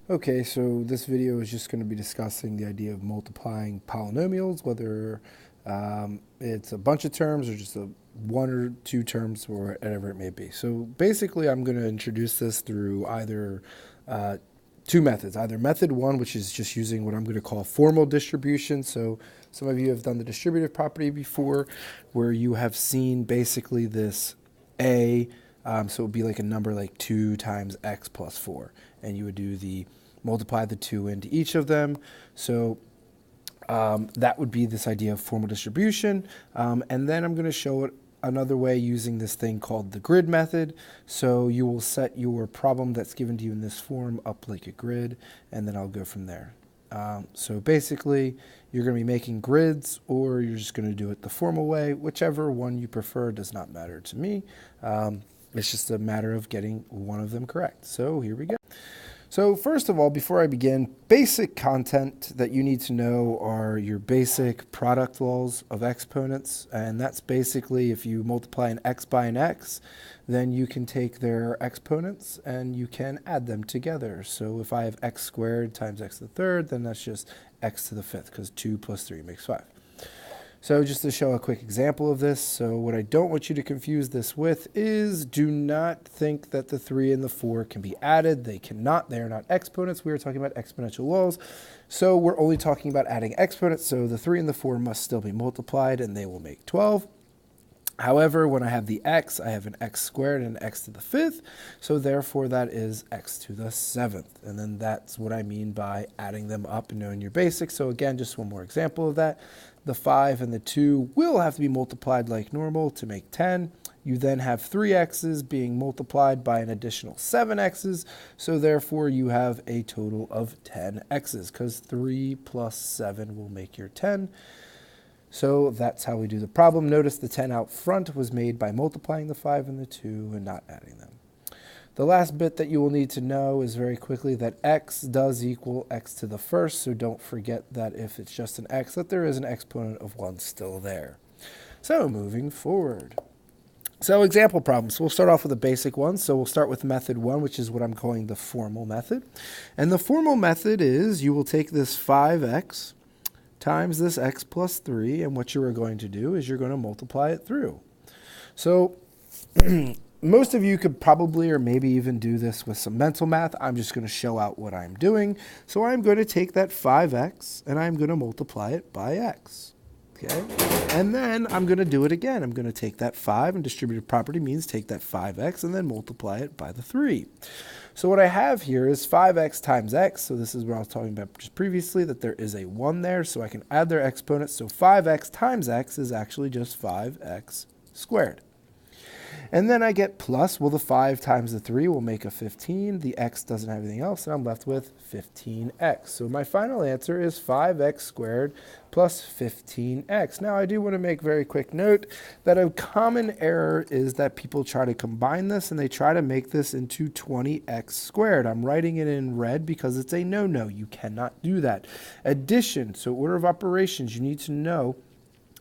Okay, so this video is just going to be discussing the idea of multiplying polynomials, whether it's a bunch of terms or just one or two terms or whatever it may be. So basically, I'm going to introduce this through either two methods. Either method one, which is just using what I'm going to call formal distribution. So some of you have done the distributive property before, where you have seen basically this A, so it would be like a number like 2 times x plus 4. And you would do the multiply the 2 into each of them. So that would be this idea of formal distribution. And then I'm going to show it another way using this thing called the grid method. So you will set your problem that's given to you in this form up like a grid, and then I'll go from there. So basically, you're going to be making grids, or you're just going to do it the formal way. Whichever one you prefer does not matter to me. It's just a matter of getting one of them correct. So here we go. So first of all, before I begin, basic content that you need to know are your basic product laws of exponents. And that's basically if you multiply an x by an x, then you can take their exponents and you can add them together. So if I have x squared times x to the third, then that's just x to the fifth, because 2 plus 3 makes 5. So just to show a quick example of this, so what I don't want you to confuse this with is do not think that the 3 and the 4 can be added. They cannot. They are not exponents. We are talking about exponential laws. So we're only talking about adding exponents. So the 3 and the 4 must still be multiplied, and they will make 12. However, when I have the x, I have an x squared and an x to the fifth, so therefore that is x to the seventh. And then that's what I mean by adding them up and knowing your basics. So again, just one more example of that. The 5 and the 2 will have to be multiplied like normal to make 10. You then have 3 x's being multiplied by an additional 7 x's, so therefore you have a total of 10 x's, because 3 plus 7 will make your 10. So that's how we do the problem. Notice the 10 out front was made by multiplying the 5 and the 2 and not adding them. The last bit that you will need to know is very quickly that x does equal x to the first, so don't forget that if it's just an x, that there is an exponent of 1 still there. So moving forward. So example problems. We'll start off with a basic one. So we'll start with method 1, which is what I'm calling the formal method. And the formal method is you will take this 5x times this x plus 3, and what you are going to do is you're going to multiply it through. So most of you could probably or maybe even do this with some mental math. I'm just going to show out what I'm doing. So I'm going to take that 5x and I'm going to multiply it by x. Okay, and then I'm going to do it again. I'm going to take that 5, and distributive property means take that 5x and then multiply it by the 3. So what I have here is 5x times x. So this is what I was talking about just previously, that there is a 1 there, so I can add their exponents. So 5x times x is actually just 5x squared. And then I get plus, well, the 5 times the 3 will make a 15. The x doesn't have anything else, and I'm left with 15x. So my final answer is 5x squared plus 15x. Now, I do want to make very quick note that a common error is that people try to combine this, and they try to make this into 20x squared. I'm writing it in red because it's a no-no. You cannot do that. Addition, so order of operations, you need to know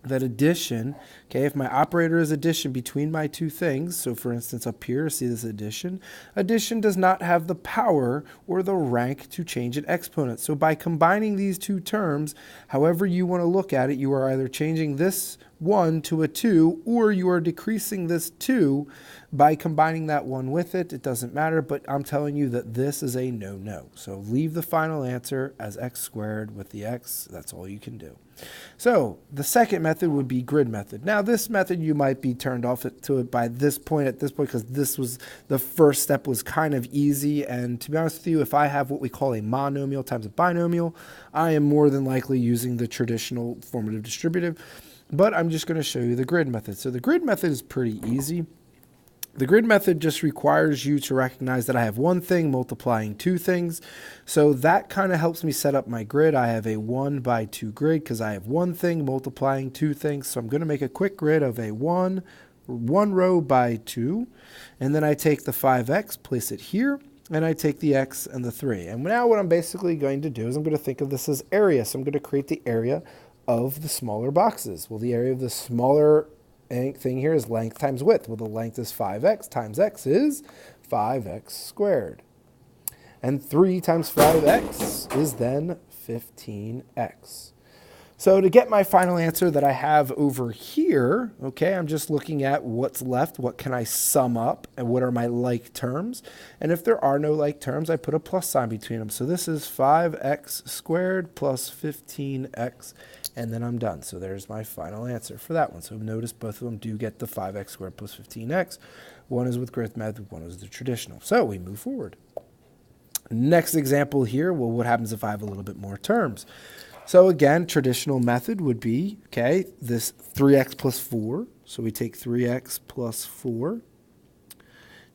that addition, okay, if my operator is addition between my two things, so for instance up here, see this addition does not have the power or the rank to change an exponent. So by combining these two terms, however you want to look at it, you are either changing this 1 to a 2, or you are decreasing this 2 by combining that 1 with it. It doesn't matter, but I'm telling you that this is a no-no. So leave the final answer as x squared with the x. That's all you can do. So the second method would be grid method. Now this method you might be turned off to it by this point, because this was the first step was kind of easy. And to be honest with you, if I have what we call a monomial times a binomial, I am more than likely using the traditional formative distributive. But I'm just going to show you the grid method. So the grid method is pretty easy. The grid method just requires you to recognize that I have one thing multiplying two things. So that kind of helps me set up my grid. I have a 1 by 2 grid because I have one thing multiplying two things. So I'm going to make a quick grid of a 1 row by 2. And then I take the 5x, place it here, and I take the x and the 3. And now what I'm basically going to do is I'm going to think of this as area. So I'm going to create the area of the smaller boxes. Well, the area of the smaller thing here is length times width. Well, the length is 5x times x is 5x squared. And 3 times 5x is then 15x. So to get my final answer that I have over here, okay, I'm just looking at what's left, what can I sum up, and what are my like terms. And if there are no like terms, I put a plus sign between them. So this is 5x squared plus 15x, and then I'm done. So there's my final answer for that one. So notice both of them do get the 5x squared plus 15x. One is with grid method, one is the traditional. So we move forward. Next example here, well, what happens if I have a little bit more terms? So again, traditional method would be, okay, this 3x plus 4. So we take 3x plus 4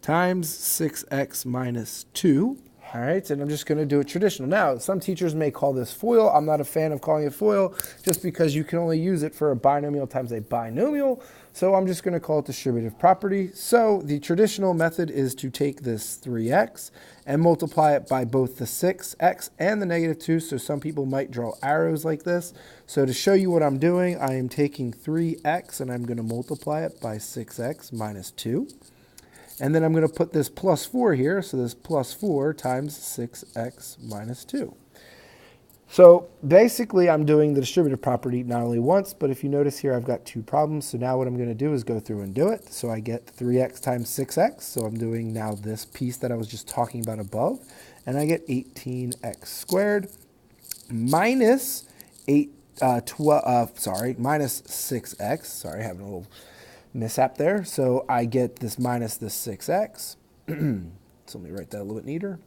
times 6x minus 2. All right, and I'm just going to do it traditional. Now, some teachers may call this FOIL. I'm not a fan of calling it FOIL just because you can only use it for a binomial times a binomial. So I'm just going to call it distributive property. So the traditional method is to take this 3x and multiply it by both the 6x and the negative 2. So some people might draw arrows like this. So to show you what I'm doing, I am taking 3x and I'm going to multiply it by 6x minus 2. And then I'm going to put this plus 4 here, so this plus 4 times 6x minus 2. So basically, I'm doing the distributive property not only once, but if you notice here, I've got 2 problems. So now what I'm going to do is go through and do it. So I get 3x times 6x. So I'm doing now this piece that I was just talking about above. And I get 18x squared minus minus 6x. Sorry, having a little mishap there. So I get this minus this 6x. So let me write that a little bit neater.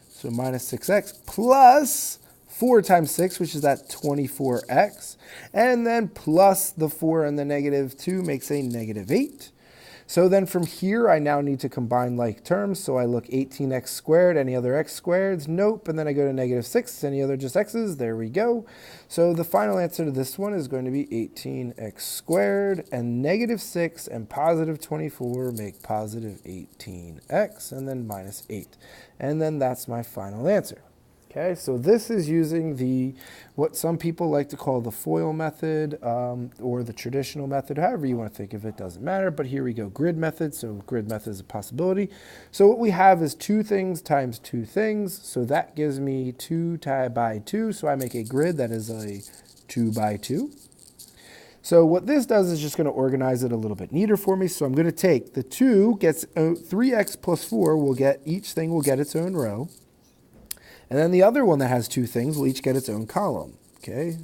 So minus 6x plus 4 times 6, which is that 24x. And then plus the 4 and the negative 2 makes a negative 8. So then from here, I now need to combine like terms. So I look 18x squared, any other x squareds? Nope. And then I go to negative 6, any other just x's? There we go. So the final answer to this one is going to be 18x squared, and negative 6 and positive 24 make positive 18x, and then minus 8. And then that's my final answer. Okay, so this is using what some people like to call the FOIL method or the traditional method, however you want to think of it, doesn't matter. But here we go, grid method. So grid method is a possibility. So what we have is 2 things times 2 things. So that gives me 2 by 2. So I make a grid that is a 2 by 2. So what this does is just going to organize it a little bit neater for me. So I'm going to take the 2 gets 3x plus 4 will get, each thing will get its own row. And then the other one that has 2 things will each get its own column, okay?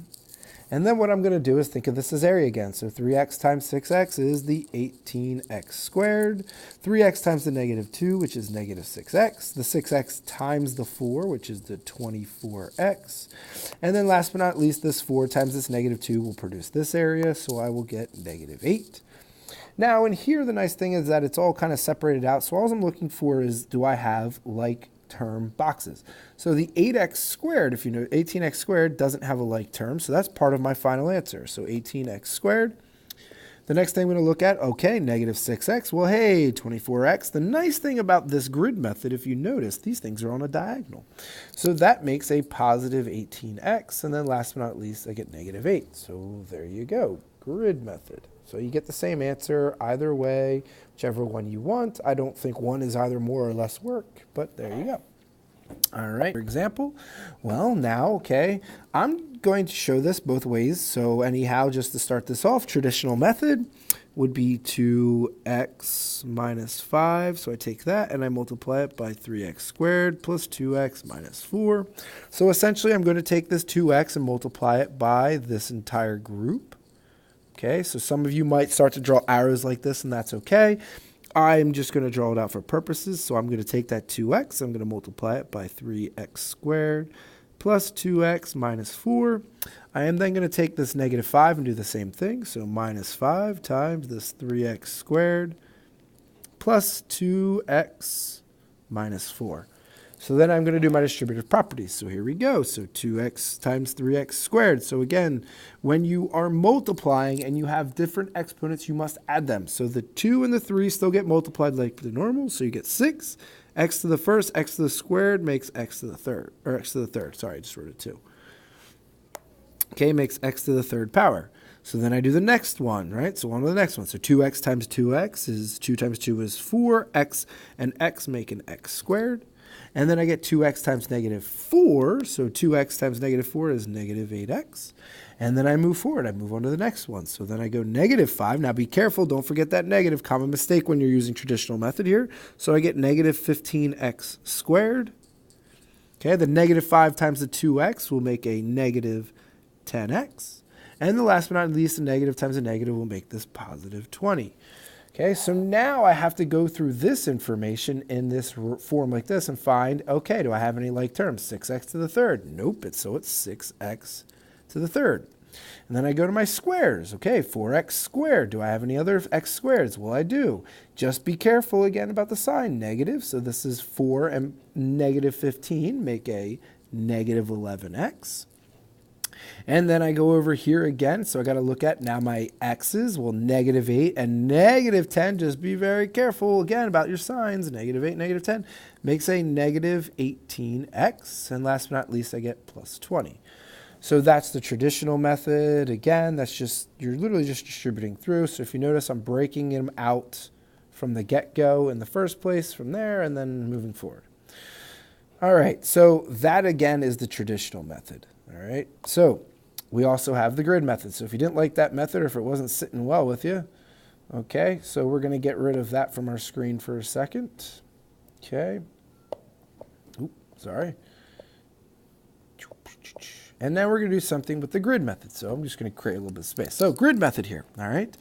And then what I'm going to do is think of this as area again. So 3x times 6x is the 18x squared. 3x times the negative 2, which is negative 6x. The 6x times the 4, which is the 24x. And then last but not least, this 4 times this negative 2 will produce this area, so I will get negative 8. Now in here, the nice thing is that it's all kind of separated out. So all I'm looking for is, do I have like term boxes? So the 8x squared, if you know, 18x squared doesn't have a like term, so that's part of my final answer. So 18x squared. The next thing I'm going to look at, okay, negative 6x. Well, hey, 24x. The nice thing about this grid method, if you notice, these things are on a diagonal. So that makes a positive 18x. And then last but not least, I get negative 8. So there you go, grid method. So you get the same answer either way, whichever one you want. I don't think one is either more or less work, but there you go. All right, for example, well now, okay, I'm going to show this both ways. So anyhow, just to start this off, traditional method would be 2x minus 5. So I take that and I multiply it by 3x squared plus 2x minus 4. So essentially, I'm going to take this 2x and multiply it by this entire group. Okay, so some of you might start to draw arrows like this, and that's okay. I'm just going to draw it out for purposes. So I'm going to take that 2x, I'm going to multiply it by 3x squared plus 2x minus 4. I am then going to take this negative 5 and do the same thing. So minus 5 times this 3x squared plus 2x minus 4. So then I'm going to do my distributive properties. So here we go. So 2x times 3x squared. So again, when you are multiplying and you have different exponents, you must add them. So the 2 and the 3 still get multiplied like the normal. So you get 6. X to the first, x to the squared makes x to the third. Or x to the third. Sorry, I just wrote it 2. Okay, makes x to the third power. So then I do the next one, right? So on to the next one. So 2x times 2x is 2 times 2 is 4. X and x make an x squared. And then I get 2x times negative 4. So 2x times negative 4 is negative 8x. And then I move forward. I move on to the next one. So then I go negative 5. Now be careful. Don't forget that negative. Common mistake when you're using traditional method here. So I get negative 15x squared. Okay, the negative 5 times the 2x will make a negative 10x. And the last but not least, the negative times a negative will make this positive 20. Okay, so now I have to go through this information in this form like this and find, okay, do I have any like terms? 6x to the third. Nope, so it's 6x to the third. And then I go to my squares. Okay, 4x squared. Do I have any other x squareds? Well, I do. Just be careful again about the sign. Negative, so this is 4 and negative 15 make a negative 11x. And then I go over here again, so I got to look at now my x's. Well, negative 8 and negative 10, just be very careful again about your signs. Negative 8, negative 10 makes a negative 18x. And last but not least, I get plus 20. So that's the traditional method. Again, that's just, you're literally just distributing through. So if you notice, I'm breaking them out from the get-go in the first place, from there, and then moving forward. All right, so that again is the traditional method. All right, so we also have the grid method. So if you didn't like that method or if it wasn't sitting well with you, okay, so we're going to get rid of that from our screen for a second. Okay. Oop, sorry. And now we're going to do something with the grid method. So I'm just going to create a little bit of space. So grid method here, all right?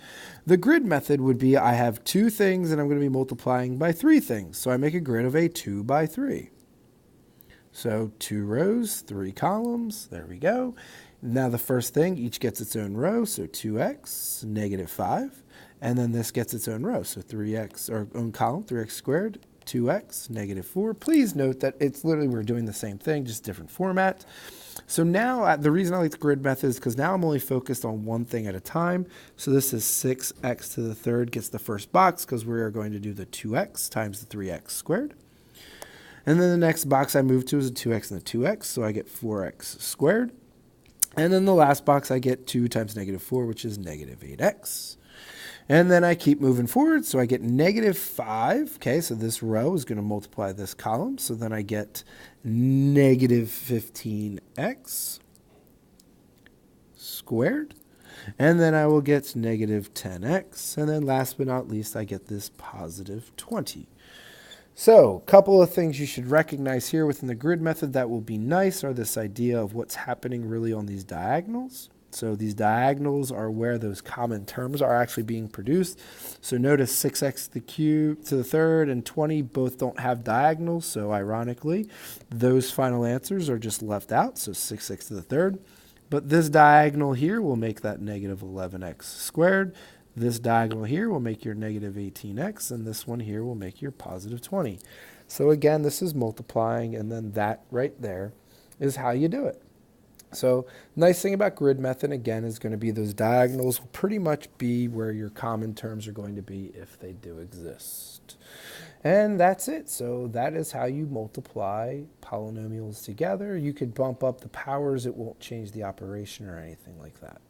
The grid method would be I have 2 things and I'm going to be multiplying by 3 things. So I make a grid of a 2 by 3. So 2 rows, 3 columns, there we go. Now the first thing, each gets its own row, so 2x, negative 5. And then this gets its own row, so 3x, or own column, 3x squared, 2x, negative 4. Please note that it's literally, we're doing the same thing, just different format. So now, the reason I like the grid method is because now I'm only focused on one thing at a time. So this is 6x to the third gets the first box because we are going to do the 2x times the 3x squared. And then the next box I move to is a 2x and a 2x, so I get 4x squared. And then the last box I get 2 times negative 4, which is negative 8x. And then I keep moving forward, so I get negative 5. Okay, so this row is going to multiply this column, so then I get negative 15x squared. And then I will get negative 10x. And then last but not least, I get this positive 20. So a couple of things you should recognize here within the grid method that will be nice are this idea of what's happening really on these diagonals. So these diagonals are where those common terms are actually being produced. So notice 6x to the third and 20 both don't have diagonals. So ironically, those final answers are just left out. So 6x to the third. But this diagonal here will make that negative 11x squared. This diagonal here will make your negative 18x, and this one here will make your positive 20. So again, this is multiplying, and then that right there is how you do it. So nice thing about grid method, again, is going to be those diagonals will pretty much be where your common terms are going to be if they do exist. And that's it. So that is how you multiply polynomials together. You could bump up the powers. It won't change the operation or anything like that.